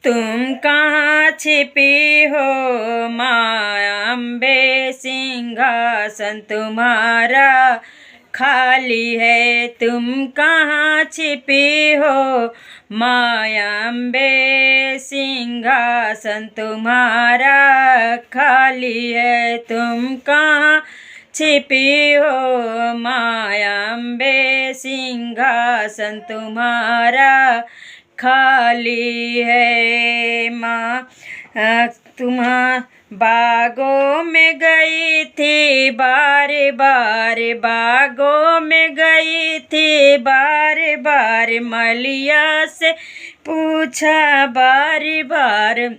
तुम कहाँ छिपी हो माँ अम्बे, सिंहासन तुम्हारा खाली है। तुम कहाँ छिपी हो माँ अम्बे, सिंहासन तुम्हारा खाली है। तुम कहाँ छिपी हो माँ अम्बे, सिंहासन तुम्हारा खाली है। माँ तुम बागों में गई थी बार बार, बागों में गई थी बार बार, मलिया से पूछा बार बार,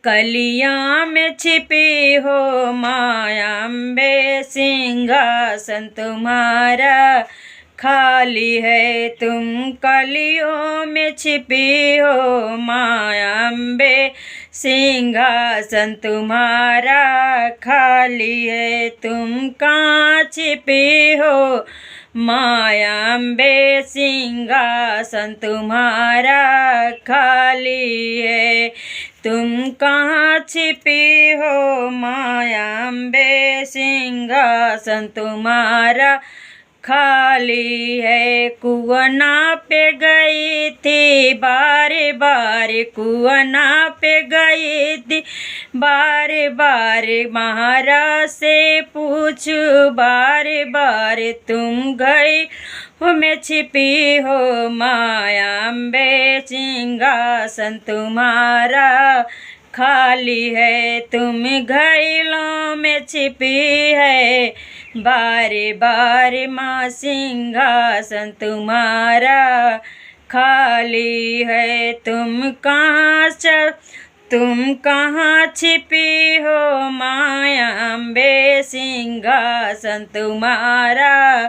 कलियां में छिपी हो माँ अम्बे, सिंहासन तुम्हारा खाली है। तुम कलियों में छिपी हो माँ अम्बे, सिंहासन तुम्हारा खाली है। तुम कहाँ छिपी हो माँ अम्बे, सिंहासन तुम्हारा खाली है। तुम कहाँ छिपी हो माँ अम्बे, सिंहासन तुम्हारा खाली है। कुआना पे गई थी बार बार, कुआना पे गई थी बार बार, महाराज से पूछ बार बार, तुम गई हो में छिपी हो माँ अम्बे, सिंहासन तुम्हारा खाली है। तुम घायलों में छिपी है बार बार माँ, सिंहासन तुम्हारा खाली है। तुम कहाँ छिपी हो माँ अम्बे, सिंहासन तुम्हारा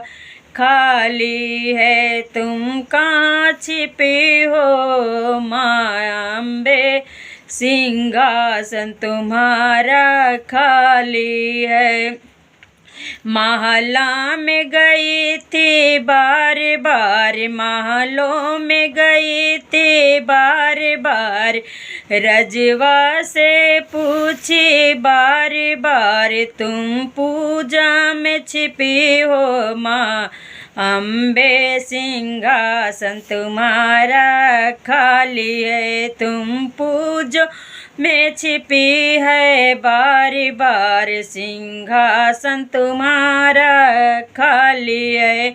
खाली है। तुम कहाँ छिपी हो माँ अम्बे, सिंहासन तुम्हारा खाली है। महला में गई थी बार बार, महलों में गई थी बार बार, रजवा से पूछी बार बार, तुम पूजा में छिपी हो माँ अम्बे, सिंहासन तुम्हारा खाली है। तुम पूजो में छिपी है बार बार, सिंहासन तुम्हारा खाली है।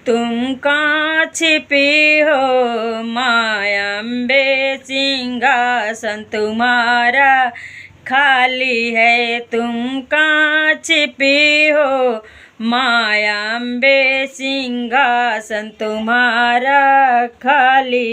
तुम कहाँ छिपी हो माँ अम्बे, सिंहासन तुम्हारा खाली है। तुम कहाँ छिपी हो माँ अम्बे, सिंहासन तुम्हारा खाली